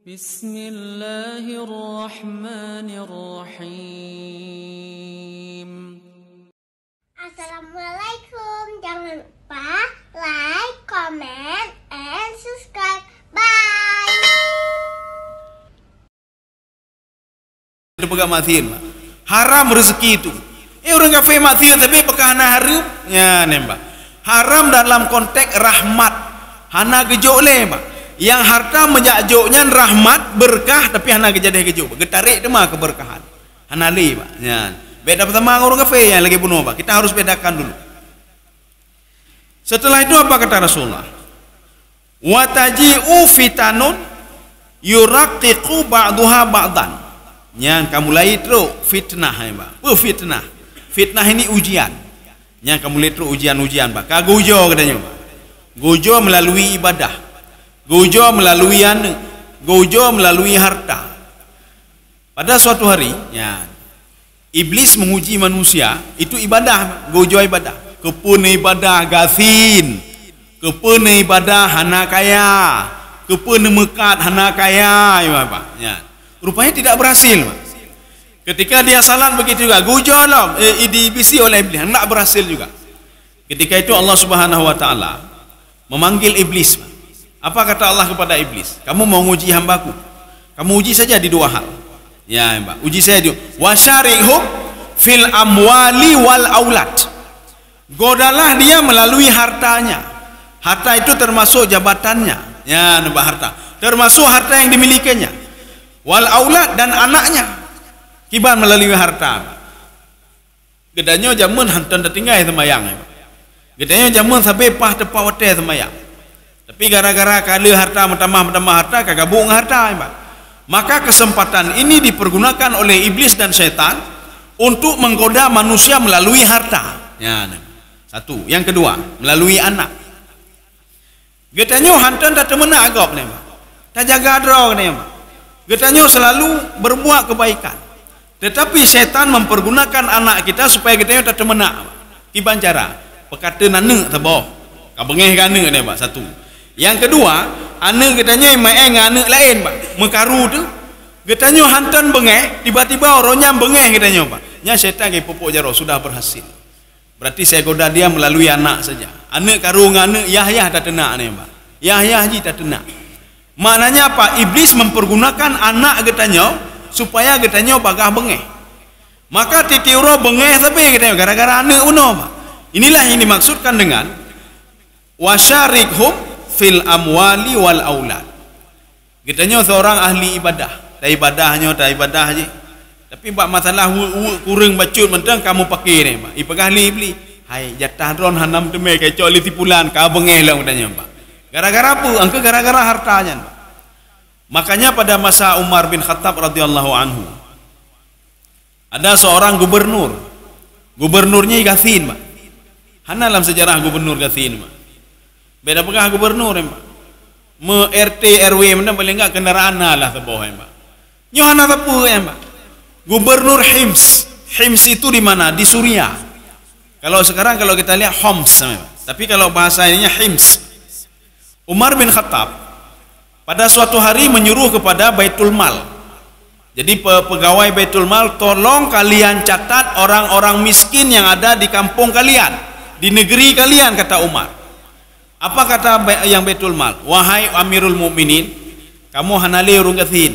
Bismillahirrahmanirrahim. Assalamualaikum. Jangan lupa like, comment, and subscribe. Bye. Dia pegang matiin, haram rezeki itu. Orang kafe matiin tapi bekana harum, ya nembak. Haram dalam konteks rahmat. Hana gejok le, Pak. Yang harta menjajoknya rahmat berkah tapi hana gejadah gejok. Getarik tu mah keberkahan. Hana le, Pak. Ya. Beda pertama orang kafe yang lagi bunuh, Pak. Kita harus bedakan dulu. Setelah itu apa kata Rasulullah? Wa taji'u fitanun yuraqiqu ba'daha ba'dan. Yang kamu mulai terus fitnah, Pak. Fitnah. Fitnah ini ujian. Yang kamu mulai terus ujian-ujian, Pak. Kagujo katanya, Pak. Gojo melalui ibadah. Gojo melalui anak. Gojo melalui harta. Pada suatu hari, ya, iblis menguji manusia, itu ibadah, gojo ibadah. Kepuna ibadah gasin, kepuna ibadah hana kaya, kepuna mekat hana kaya, ya. Rupanya tidak berhasil, Pak. Ketika dia salat begitu juga, gojo lah, dibisi oleh iblis, tidak berhasil juga. Ketika itu Allah Subhanahu Wa Taala memanggil iblis, Pak. Apa kata Allah kepada iblis? Kamu mau uji hambaku? Kamu uji saja di dua hal. Ya, Mbak. Uji saya di wasyarihum fil amwali wal aulad. Godalah dia melalui hartanya. Harta itu termasuk jabatannya. Ya, Mbak, harta. Termasuk harta yang dimilikinya. Wal aulad dan anaknya. Kiban melalui harta. Gedanya jamun hantan tertinggal semayang. Gedanya jamun sampai pah tepat hotel semayang. Tapi gara-gara kala harta bertambah harta, kagabung harta, Pak. Maka kesempatan ini dipergunakan oleh iblis dan setan untuk menggoda manusia melalui harta. Ya, satu. Yang kedua, melalui anak. Getanyo hantan tak temena agop nih, Pak. Tak jaga draw nih, Pak. Getanyo selalu berbuat kebaikan. Tetapi setan mempergunakan anak kita supaya getanyo tak temena. Kiban cara, pekata nane teboh. Kabengeh gane nih, Pak. Satu. Yang kedua, anak katanya main dengan anak lain, Pak. Mekaru tu, katanya hantan bengeh, tiba-tiba orangnya bengeh katanya, Pak. Nya setan ke pupuk jaro sudah berhasil. Berarti saya goda dia melalui anak saja. Anak karu dengan anak Yahya tak tenak ni, Pak. Yahya haji tak tenak. Maknanya apa? Iblis mempergunakan anak katanya supaya katanya bagah bengeh. Maka titiuro bengeh tapi katanya gara-gara anak uno, Pak. Inilah yang dimaksudkan dengan wasyarikhum fil amwali wal aulad. Kitanya seorang ahli ibadah, tak ibadahnya tak ibadah je. Tapi buat masalah kurang bacut mentang kamu pakai ni, Pak. Ipagah li beli. Hai jatah dron hanam temai kecoh li tipulan ka bengeh lah katanya, Pak. Gara-gara apa? Angka gara-gara hartanya, Pak. Makanya pada masa Umar bin Khattab radhiyallahu anhu ada seorang gubernur. Gubernurnya Gathin, Pak. Hana dalam sejarah gubernur Gathin, Pak. Beda pegah gubernur, Pak. RT RW mana paling enggak kendaraan lah sebuah, Pak. Nyohana tepu, Pak. Gubernur Hims. Hims itu di mana? Di Suriah. Kalau sekarang kalau kita lihat Homs, Pak. Tapi kalau bahasa ininya Hims. Umar bin Khattab pada suatu hari menyuruh kepada Baitul Mal. Jadi pegawai Baitul Mal, tolong kalian catat orang-orang miskin yang ada di kampung kalian, di negeri kalian, kata Umar. Apa kata yang Baitul Mal? Wahai Amirul Mukminin, kamu hanale urung Gathin.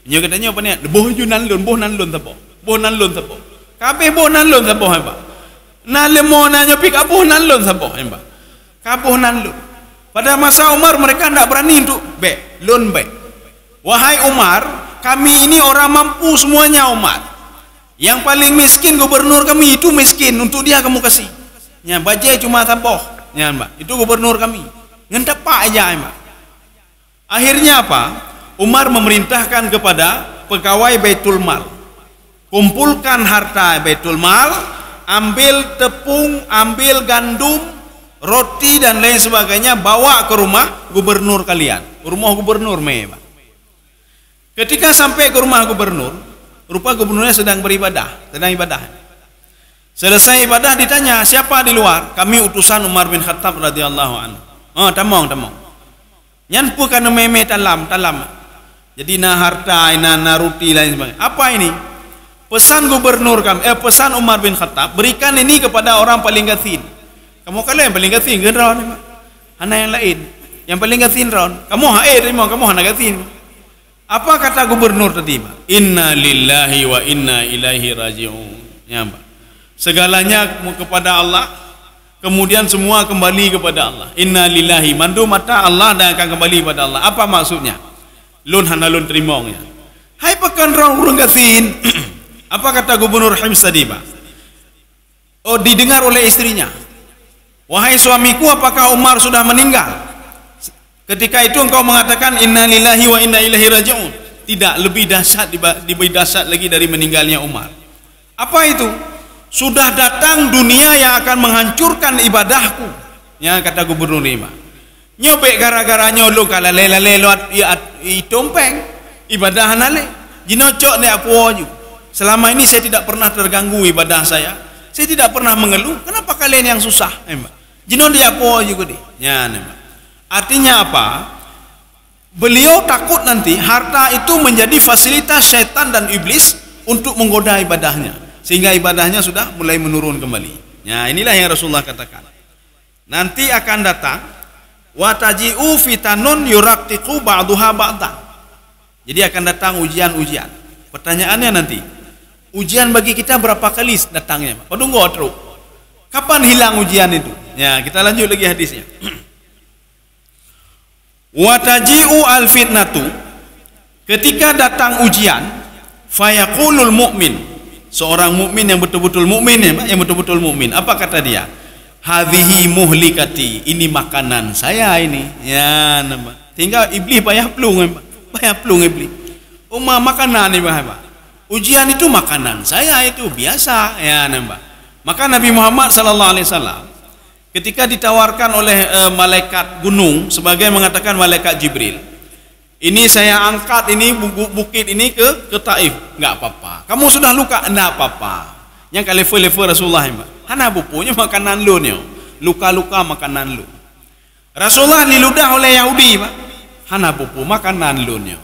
Nyo katanya apa ni? Boh junan lun tapo. Boh nan lun tapo. Kabeh boh nan lun tapo, Pak. Na lemo na nyo pik abuh nan lun tapo, Pak. Kabuh nan lun. Pada masa Umar mereka tidak berani untuk lun. Wahai Umar, kami ini orang mampu semuanya, Umar. Yang paling miskin gubernur kami itu miskin, untuk dia kamu kasih. Nya bajai cuma tapoh. Ya, Mbak, itu gubernur kami. Ngentak pak aja, Mbak. Akhirnya apa? Umar memerintahkan kepada pegawai Baitul Mal, kumpulkan harta Baitul Mal, ambil tepung, ambil gandum, roti dan lain sebagainya, bawa ke rumah gubernur kalian. Rumah gubernur, Mbak. Ketika sampai ke rumah gubernur, rupa gubernurnya sedang beribadah, sedang ibadah. Selesai ibadah ditanya, siapa di luar? Kami utusan Umar bin Khattab radhiyallahu anhu. Oh, tamong. Nyan pu kana meme talam. Jadi na harta, na ruti lain sebagainya. Apa ini? Pesan gubernur kami, pesan Umar bin Khattab, berikan ini kepada orang paling gathin. Kamu kalian paling gathin ke raun ni? Hana yang lain. Yang paling gathin raun. Kamu haid terima, kamu hana gathin. Apa kata gubernur tadi? Inna lillahi wa inna ilaihi raji'un. Ya, Pak. Segalanya kepada Allah, kemudian semua kembali kepada Allah. Inna lillahi, mandu mata Allah dan akan kembali kepada Allah. Apa maksudnya? Lun hana lun terimongnya. Hai pakan orang gathin. Apa kata gubernur Hims tadi, Pak? Oh, didengar oleh istrinya. Wahai suamiku, apakah Umar sudah meninggal? Ketika itu engkau mengatakan inna lillahi wa inna ilaihi raji'un. Tidak, lebih dahsyat, lebih dahsyat lagi dari meninggalnya Umar. Apa itu? Sudah datang dunia yang akan menghancurkan ibadahku. Ya, kata gubernur Lima. Nyobek gara-gara nyolo kala lele lewat itompeng ibadah nale. Jinocok ne aku oju. Selama ini saya tidak pernah terganggu ibadah saya. Saya tidak pernah mengeluh. Kenapa kalian yang susah? Jinon dia aku oju gede. Ya, artinya apa? Beliau takut nanti harta itu menjadi fasilitas setan dan iblis untuk menggoda ibadahnya, sehingga ibadahnya sudah mulai menurun kembali. Ya, inilah yang Rasulullah katakan. Nanti akan datang wataji'u fitanun yuraqtiqu ba'duha ba'dan. Jadi akan datang ujian-ujian. Pertanyaannya nanti, ujian bagi kita berapa kali datangnya? Padunggo terus. Kapan hilang ujian itu? Ya, kita lanjut lagi hadisnya. Wataji'u al-fitnatu, ketika datang ujian, fayaqulul mu'min, seorang mukmin yang betul-betul mukmin, yang betul-betul mukmin, apa kata dia? Hadhihi muhlikati, ini makanan saya ini. Ya, nama. Tinggal iblis payah plung iblis. Umma makanan ni bah. Ujian itu makanan saya itu biasa, ya nama. Maka Nabi Muhammad sallallahu alaihi wasallam ketika ditawarkan oleh malaikat gunung, sebagai mengatakan malaikat Jibril, ini saya angkat ini bukit ini ke Taif, enggak apa-apa. Kamu sudah luka, enggak apa-apa. Yang level Rasulullah, hana bupunya makanan lu ni, luka-luka makanan lu. Rasulullah diludah oleh Yahudi, hana bupu makanan lu ni.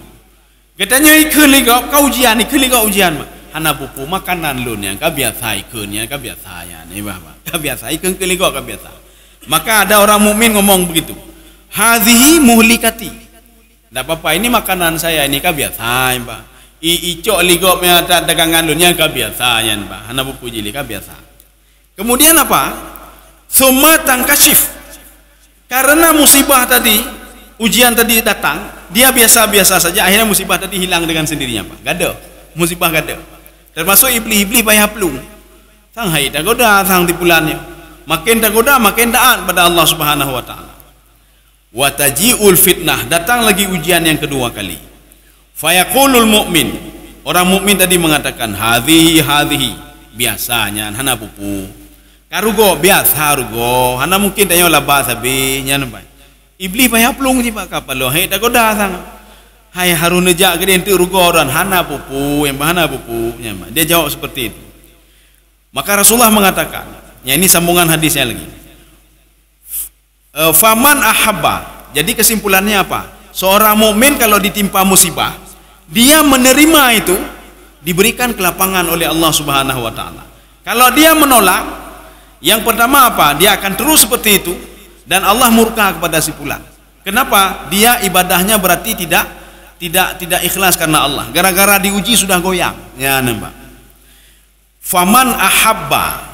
Katanya ikut liga kau ujian, ikut liga ujian, hana bupu makanan lu ni, kau biasa ikutnya, kau biasa ya ni, kau biasa ikut liga kau biasa. Maka ada orang mukmin ngomong begitu, hadhihi muhlikati, tidak apa-apa, ini makanan saya, ini kau biasa, Pak. Icok ligop yang dagangan dunia kau biasa, ya, Pak. Hana bupu jili kau biasa. Kemudian apa? Summa tangkashif, karena musibah tadi, ujian tadi datang, dia biasa-biasa saja, akhirnya musibah tadi hilang dengan sendirinya, Pak. Gada, musibah gada. Termasuk iblis-iblis payah pelung. Sang hai tak goda, sang tipulannya. Makin tak goda, makin taat pada Allah Subhanahu wa taala. Wa taji'ul fitnah, datang lagi ujian yang kedua kali. Fayaqulul mu'min, orang mukmin tadi mengatakan hadhihi, biasanya hana pupu. Karugo biasa rugo, hana mungkin tanyo labas sabi nya nampai. Iblis payah plung ji Pak kapalo, hai tak goda sang. Hai harun nejak gede ente rugo dan hana pupu, yang hana pupu nya. Dia jawab seperti itu. Maka Rasulullah mengatakan, ya ini sambungan hadisnya lagi. Faman ahabba. Jadi kesimpulannya apa? Seorang mukmin kalau ditimpa musibah, dia menerima itu, diberikan kelapangan oleh Allah Subhanahu wa taala. Kalau dia menolak, yang pertama apa? Dia akan terus seperti itu dan Allah murka kepada si fulan. Kenapa? Dia ibadahnya berarti tidak ikhlas karena Allah. Gara-gara diuji sudah goyang. Ya, nampak. Faman ahabba,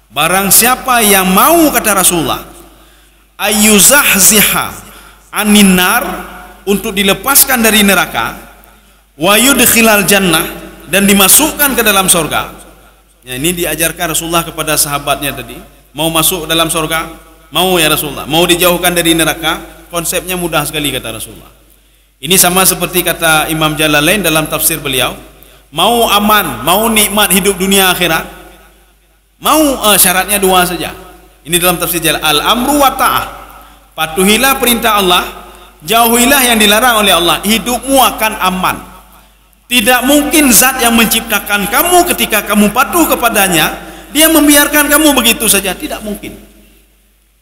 barang siapa yang mau, kata Rasulullah, ayyuzahziha anin nar, untuk dilepaskan dari neraka, wa yudkhilal jannah, dan dimasukkan ke dalam surga. Ya, ini diajarkan Rasulullah kepada sahabatnya tadi. Mau masuk dalam surga? Mau ya Rasulullah. Mau dijauhkan dari neraka? Konsepnya mudah sekali, kata Rasulullah. Ini sama seperti kata Imam Jalalain dalam tafsir beliau. Mau aman, mau nikmat hidup dunia akhirat, mau syaratnya dua saja. Ini dalam tafsir Jalalain, al-amru wa ta'ah. Patuhilah perintah Allah, jauhilah yang dilarang oleh Allah, hidupmu akan aman. Tidak mungkin zat yang menciptakan kamu ketika kamu patuh kepadanya, dia membiarkan kamu begitu saja, tidak mungkin.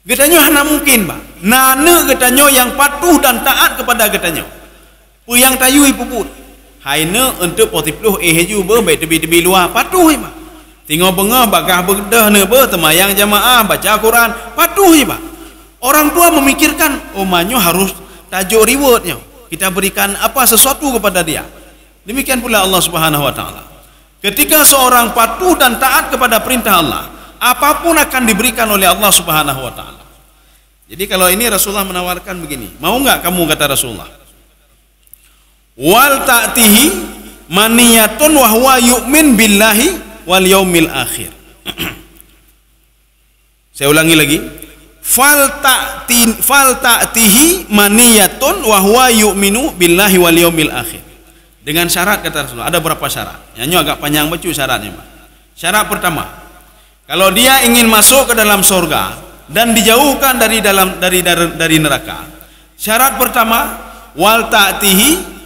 Getanyo hana mungkin, Pak. Nana getanyo yang patuh dan taat kepada getanyo. Puyang tayui puput. Haina untuk potipluh haju ber baik tebi-tebi luar patuh ba. Tengok bengah bagah berdah ne ber temayang jamaah baca Quran patuh ba. Orang tua memikirkan omanyo harus tajuk rewardnya. Kita berikan apa sesuatu kepada dia. Demikian pula Allah Subhanahu wa taala. Ketika seorang patuh dan taat kepada perintah Allah, apapun akan diberikan oleh Allah Subhanahu wa taala. Jadi kalau ini Rasulullah menawarkan begini, mau enggak kamu kata Rasulullah? Wal ta'tihi maniyatun wa huwa yu'min billahi wal yaumil akhir. Saya ulangi lagi. Fal ta'tihi maniyatun wa huwa yu'minu billahi wal yaumil akhir. Dengan syarat kata Rasulullah. Ada berapa syarat? Nyanyi agak panjang baca syaratnya, Pak. Syarat pertama, kalau dia ingin masuk ke dalam surga dan dijauhkan dari neraka. Syarat pertama, wal ta'tihi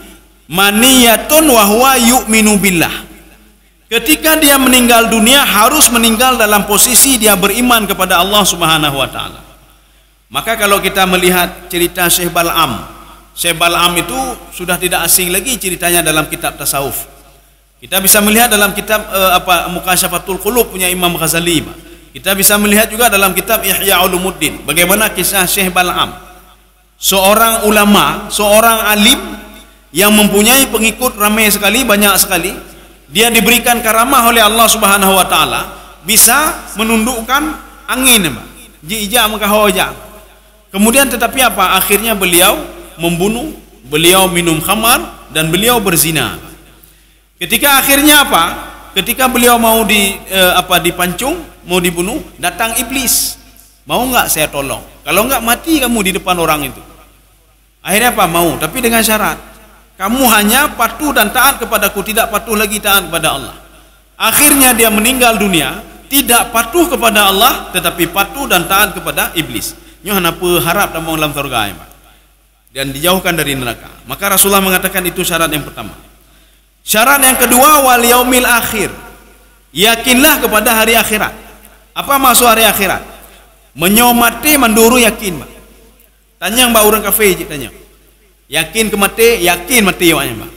maniyatun wa huwa yu'minu billah. Ketika dia meninggal dunia harus meninggal dalam posisi dia beriman kepada Allah Subhanahu wa taala. Maka kalau kita melihat cerita Syekh Bal'am, Syekh Bal'am itu sudah tidak asing lagi ceritanya dalam kitab tasawuf. Kita bisa melihat dalam kitab Mukasyafatul Qulub punya Imam Ghazali. Kita bisa melihat juga dalam kitab Ihya Ulumuddin bagaimana kisah Syekh Bal'am, seorang ulama, seorang alim yang mempunyai pengikut ramai sekali, banyak sekali. Dia diberikan karamah oleh Allah Subhanahu wa taala bisa menundukkan angin, jija mengkahoja. Kemudian tetapi apa? Akhirnya beliau membunuh, beliau minum khamar dan beliau berzina. Ketika akhirnya apa? Ketika beliau mau dipancung, mau dibunuh, datang iblis. Mau enggak saya tolong? Kalau enggak mati kamu di depan orang itu. Akhirnya apa? Mau, tapi dengan syarat. Kamu hanya patuh dan taat kepadaku, tidak patuh lagi taat kepada Allah. Akhirnya dia meninggal dunia, tidak patuh kepada Allah, tetapi patuh dan taat kepada iblis. Nyoh apa harap dalam surga ya, dan dijauhkan dari neraka. Maka Rasulullah mengatakan itu syarat yang pertama. Syarat yang kedua, wal yaumil akhir. Yakinlah kepada hari akhirat. Apa maksud hari akhirat? Menyomate manduru yakin, Pak. Tanya mbak orang kafe je tanya. Yakin ke mati, yakin mati awaknya, Pak.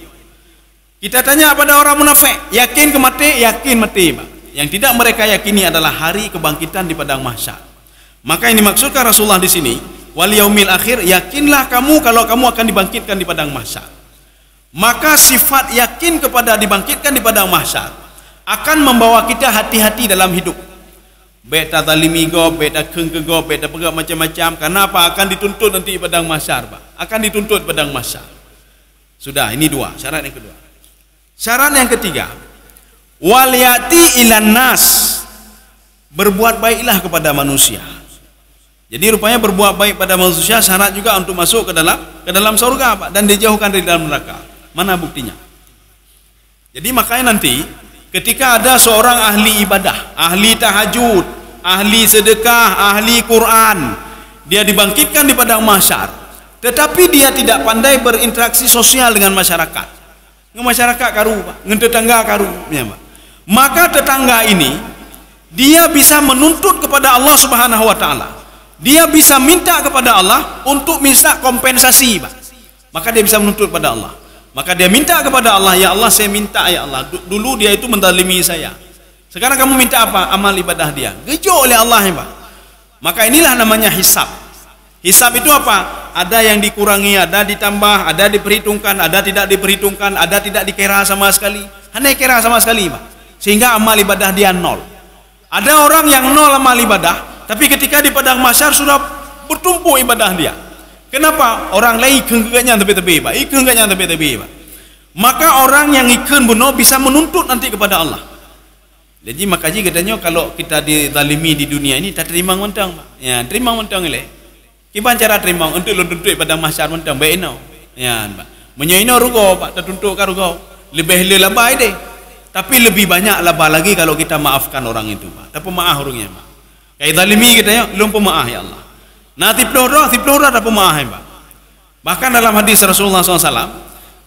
Kita tanya pada orang munafik, yakin ke mati, yakin mati, Pak. Yang tidak mereka yakini adalah hari kebangkitan di padang mahsyar. Maka ini maksudkan Rasulullah di sini, wal yaumil akhir, yakinlah kamu kalau kamu akan dibangkitkan di padang mahsyar. Maka sifat yakin kepada dibangkitkan di padang mahsyar akan membawa kita hati-hati dalam hidup. Beta zalimi go, beta kengke go, beta pegak macam-macam. Kenapa? Akan dituntut nanti di padang mahsyar, Pak. Akan dituntut di padang mahsyar. Sudah, ini dua, syarat yang kedua. Syarat yang ketiga, wal yati ilan nas. Berbuat baiklah kepada manusia. Jadi rupanya berbuat baik pada manusia syarat juga untuk masuk ke dalam surga, Pak, dan dijauhkan dari dalam neraka. Mana buktinya? Jadi makanya nanti ketika ada seorang ahli ibadah, ahli tahajud, ahli sedekah, ahli Quran, dia dibangkitkan di padang mahsyar, tetapi dia tidak pandai berinteraksi sosial dengan masyarakat. Dengan masyarakat karu, Pak, dengan tetangga karu, ya, Pak. Maka tetangga ini dia bisa menuntut kepada Allah Subhanahu wa taala. Dia bisa minta kepada Allah untuk minta kompensasi, Pak. Maka dia bisa menuntut kepada Allah. Maka dia minta kepada Allah, ya Allah saya minta ya Allah. Dulu dia itu menzalimi saya. Sekarang kamu minta apa? Amal ibadah dia. Gejok oleh Allah, ya, Pak. Maka inilah namanya hisab. Hisab itu apa? Ada yang dikurangi, ada ditambah, ada diperhitungkan, ada tidak diperhitungkan, ada tidak dikira sama sekali. Hanya kira sama sekali, Pak. Sehingga amal ibadah dia nol. Ada orang yang nol amal ibadah, tapi ketika di padang mahsyar sudah bertumpuk ibadah dia. Kenapa? Orang lain ikengnya tepi-tepi, Pak. Ikengnya tepi-tepi, Pak. Maka orang yang ikeng benar bisa menuntut nanti kepada Allah. Jadi makanya katanya kalau kita dizalimi di dunia ini tak terima mentang, Pak. Ya, terima mentang ile. Gimana cara terima untuk tuntut pada mahsyar mentang baik no. Ya, Pak. Menyaino rugo, Pak, tertuntut ka rugo. Lebih lebay deh. Tapi lebih banyak labah lagi kalau kita maafkan orang itu, Pak. Tapi maaf orangnya, Pak. Kayak zalimi kita ya, belum pemaaf ya Allah. Nah tiplora ada pemaaf, Pak. Bahkan dalam hadis Rasulullah SAW,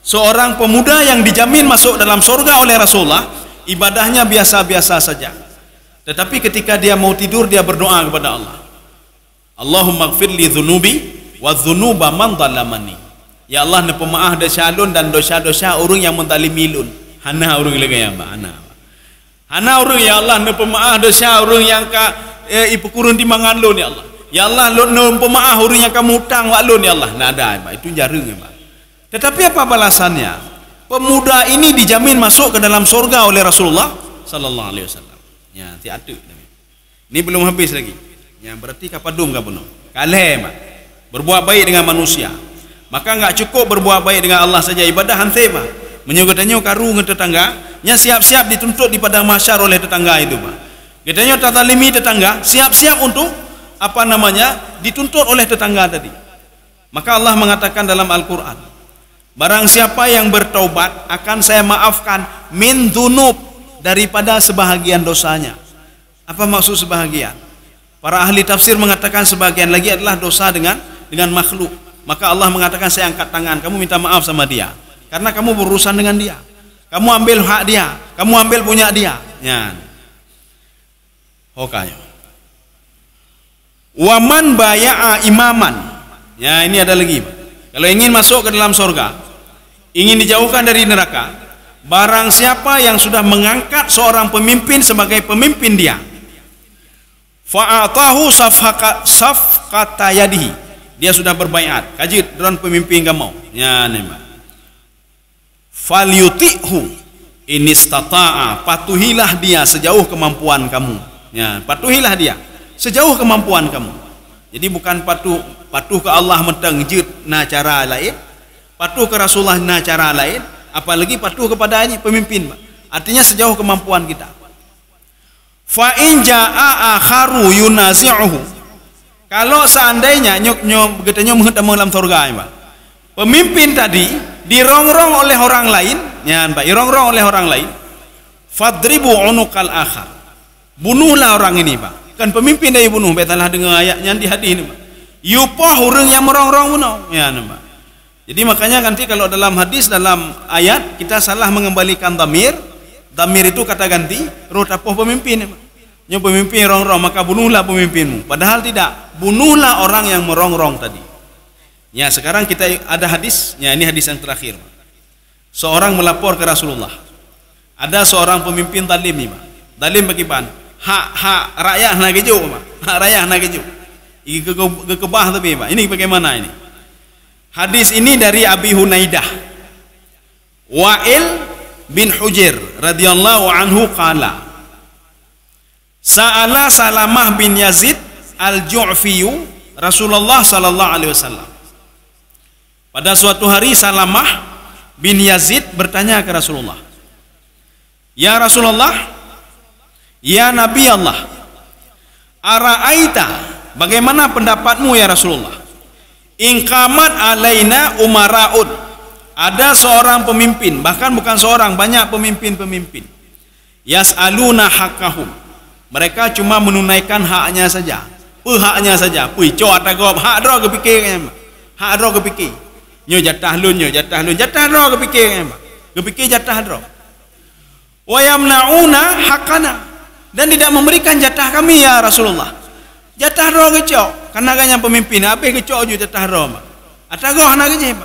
seorang pemuda yang dijamin masuk dalam surga oleh Rasulullah, ibadahnya biasa-biasa saja. Tetapi ketika dia mau tidur, dia berdoa kepada Allah. Allahumma gfirli dhunubi wa dhunuba man dhalamani. Ya Allah na pemaaf dosa lun dan dosa-dosa orang yang menzalimi lun. Hana orang lagi ya ba. Hana orang ya Allah na pemaaf dosa orang yang ka ipukurun timangan lun ya Allah. Ya Allah lun na pemaaf orang yang kamu hutang wak lun ya Allah. Nah ada ba. Itu jarang ya ba. Tetapi apa balasannya? Pemuda ini dijamin masuk ke dalam surga oleh Rasulullah sallallahu alaihi wasallam. Ya, tiada. Ini belum habis lagi. Ya, berarti kapadum ka bunuh. Kaleh ba. Berbuat baik dengan manusia. Maka enggak cukup berbuat baik dengan Allah saja, ibadah hante ba. Menyogotanyo karu ngan tetangga, nya siap-siap dituntut di padang mahsyar oleh tetangga itu ba. Katanya tatalimi tetangga, siap-siap untuk apa namanya? Dituntut oleh tetangga tadi. Maka Allah mengatakan dalam Al-Qur'an, barang siapa yang bertaubat akan saya maafkan min dzunub, daripada sebahagian dosanya. Apa maksud sebahagian? Para ahli tafsir mengatakan sebahagian lagi adalah dosa dengan makhluk. Maka Allah mengatakan saya angkat tangan, kamu minta maaf sama dia karena kamu berurusan dengan dia. Kamu ambil hak dia, kamu ambil punya dia. Ya. Hokanya. Waman baya'a imaman. Ya, ini ada lagi. Kalau ingin masuk ke dalam surga, ingin dijauhkan dari neraka, barang siapa yang sudah mengangkat seorang pemimpin sebagai pemimpin dia, fa'atahu safqata yadihi, dia sudah berbaiat, kajit dengan pemimpin kamu. Ya nema. Falyuti'hu in istata'a, patuhilah dia sejauh kemampuan kamu. Ya, patuhilah dia sejauh kemampuan kamu. Jadi bukan patuh ke Allah mentang jid na cara lain, patuh ke Rasulullah na cara lain, apalagi patuh kepada ini pemimpin. Artinya sejauh kemampuan kita. Fa in jaa akharu yunazi'uhu, kalau seandainya nyok getanya menghadap dalam surga ya, pemimpin tadi dirongrong oleh orang lain, ya Pak, dirongrong oleh orang lain, fadribu unuqal akhar, bunuhlah orang ini Pak. Kan pemimpin dia bunuh, betalah dengan ayatnya di hadis ini Pak. Yupoh orang yang merongrong bunuh, ya Pak. Jadi makanya nanti kalau dalam hadis, dalam ayat kita salah mengembalikan damir itu kata ganti, roh tapoh pemimpin. Yang pemimpin rongrong, maka bunuhlah pemimpinmu. Padahal tidak, bunuhlah orang yang merongrong tadi. Ya, sekarang kita ada hadis, ya ini hadis yang terakhir. Seorang melapor ke Rasulullah. Ada seorang pemimpin talim ni, talim bagi ban. Hak rakyat nak keju, hak rakyat nak keju. Ini kekebah tapi, ini bagaimana ini? Hadis ini dari Abi Hunaidah. Wa'il bin Hujr radhiyallahu anhu qala, Sa'ala Salamah bin Yazid al-Ju'fiyu Rasulullah sallallahu alaihi wasallam. Pada suatu hari Salamah bin Yazid bertanya ke Rasulullah, "Ya Rasulullah, ya Nabi Allah, ara'aita, bagaimana pendapatmu ya Rasulullah? In qamat alaina umara'un, ada seorang pemimpin, bahkan bukan seorang, banyak pemimpin-pemimpin. Yas'aluna haqqahum, mereka cuma menunaikan haknya saja. Haknya saja. Pui co atagop hak dro kepikirnya. Hak dro kepikir. Nyo jatah lun, jatah dro kepikirnya. Kepikir jatah dro. Wa yamnauna haqqana, dan tidak memberikan jatah kami ya Rasulullah. Jatah dro kecok, karena kan yang pemimpin habis kecok je jatah dro. Atagop nak je.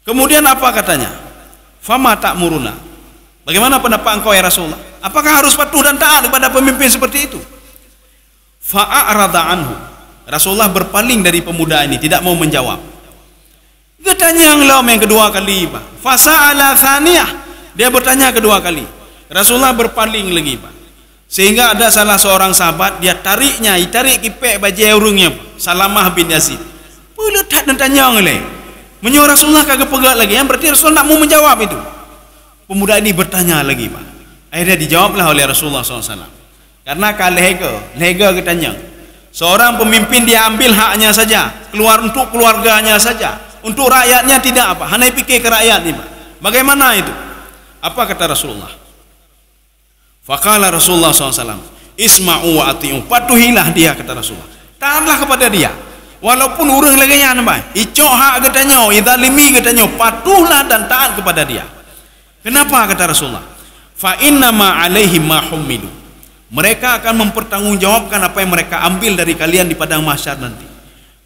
Kemudian apa katanya? Fama ta'muruna, bagaimana pendapat engkau ya Rasulullah? Apakah harus patuh dan taat kepada pemimpin seperti itu? Fa'arada anhu, Rasulullah berpaling dari pemuda ini, tidak mau menjawab. Bertanya yang kedua kali, Pak. Fasa'ala thaniyah, dia bertanya kedua kali. Rasulullah berpaling lagi, Pak. Sehingga ada salah seorang sahabat, dia tarik kipek baju urungnya, Salamah bin Yazid. Peletak dan tanya oleh. Menyuruh Rasulullah kagak pegat lagi, yang berarti Rasulullah tak mau menjawab itu. Pemuda ini bertanya lagi, Pak. Akhirnya dijawablah oleh Rasulullah SAW. Karena lega ketanya. Seorang pemimpin dia ambil haknya saja, keluar untuk keluarganya saja, untuk rakyatnya tidak apa. Hanya pikir ke rakyat ini, Pak. Bagaimana itu? Apa kata Rasulullah? Faqala Rasulullah SAW, isma'u wa ati'u, patuhilah dia, kata Rasulullah. Taatlah kepada dia. Walaupun urang lagi yang nampak, icok hak katanya, idalimi katanya, patuhlah dan taat kepada dia. Kenapa kata Rasulullah? Fa inna ma alaihim ma humilu, mereka akan mempertanggungjawabkan apa yang mereka ambil dari kalian di padang mahsyar nanti.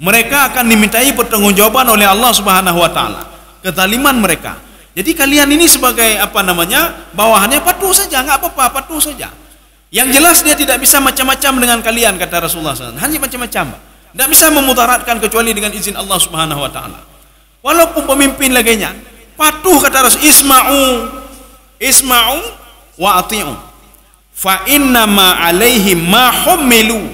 Mereka akan dimintai pertanggungjawaban oleh Allah Subhanahu wa taala kezaliman mereka. Jadi kalian ini sebagai bawahannya patuh saja, enggak apa-apa, patuh saja. Yang jelas dia tidak bisa macam-macam dengan kalian, kata Rasulullah SAW. Hanya macam-macam, tidak bisa memudaratkan kecuali dengan izin Allah Subhanahu wa taala. Walaupun pemimpin laginya patuh, kata Rasul, isma'u wa ati'u fa inna ma alaihim ma hummilu.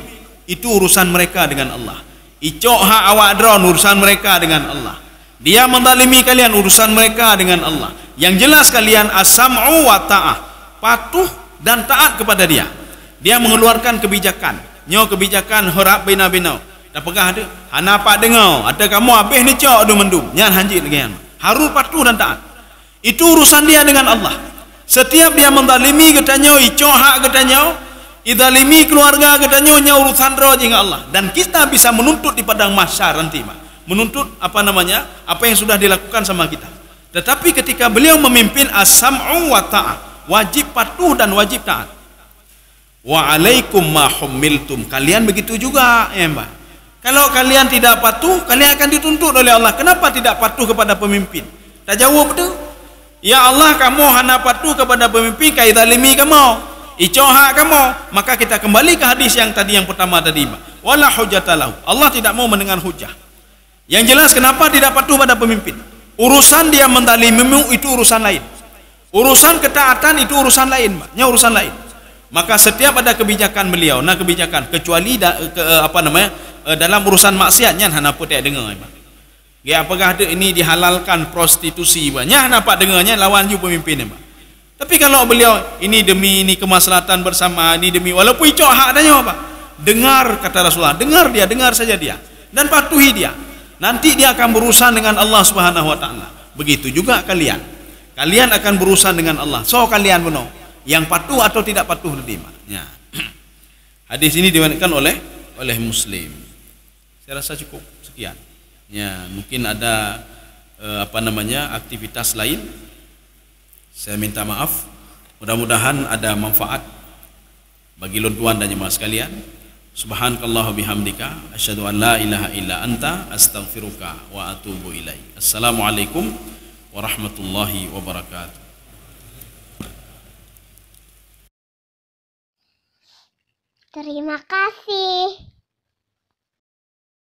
Itu urusan mereka dengan Allah. Icok hak awak dron, urusan mereka dengan Allah. Dia mendalimi kalian, urusan mereka dengan Allah. Yang jelas kalian as-sam'u wa ta'ah, patuh dan taat kepada dia. Dia mengeluarkan kebijakan, kebijakan harap bina-bina. Dah pegah ada, hana pak dengar, ada kamu habis ni cok ada mendum. Nyan hanjit lagi. Harus patuh dan taat. Itu urusan dia dengan Allah. Setiap dia mendalimi katanya, icok hak katanya, idalimi keluarga katanya, urusan roh dengan Allah. Dan kita bisa menuntut di padang mahsyar nanti, menuntut apa yang sudah dilakukan sama kita. Tetapi ketika beliau memimpin as-sam'u wa ta'ah, wajib patuh dan wajib taat. Wa alaikum ma hummiltum, kalian begitu juga, ya Mbak. Kalau kalian tidak patuh, kalian akan dituntut oleh Allah. Kenapa tidak patuh kepada pemimpin? Tak jawab tu. Ya Allah, kamu hana patuh kepada pemimpin, kai zalimi kamu, icoha kamu. Maka kita kembali ke hadis yang pertama tadi, Mbak. Wala hujjatalahu, Allah tidak mau mendengar hujah. Yang jelas kenapa tidak patuh pada pemimpin? Urusan dia mendalimimu itu urusan lain. Urusan ketaatan itu urusan lain, Mbak. Urusan lain. Maka setiap ada kebijakan beliau, kebijakan kecuali dalam urusan maksiatnya hana apa tak dengar, Mbak. Ya apakah ada ini dihalalkan prostitusi, Mbak. Hana apa dengarnya lawan ju pemimpin, Mbak. Tapi kalau beliau ini demi ini kemaslahatan bersama, ini demi walaupun icok hak adanya, Pak. Dengar kata Rasulullah, dengar saja dia dan patuhi dia. Nanti dia akan berurusan dengan Allah Subhanahu wa taala. Begitu juga kalian. Kalian akan berurusan dengan Allah. So kalian benar yang patuh atau tidak patuh nanti, ya. Hadis ini diriwayatkan oleh Muslim. Saya rasa cukup sekian. Ya, mungkin ada aktivitas lain. Saya minta maaf. Mudah-mudahan ada manfaat bagi tuan dan jemaah sekalian. Subhanakallah bihamdika asyhadu an la ilaha illa anta astaghfiruka wa atubu ilaik. Assalamualaikum warahmatullahi wabarakatuh. Terima kasih.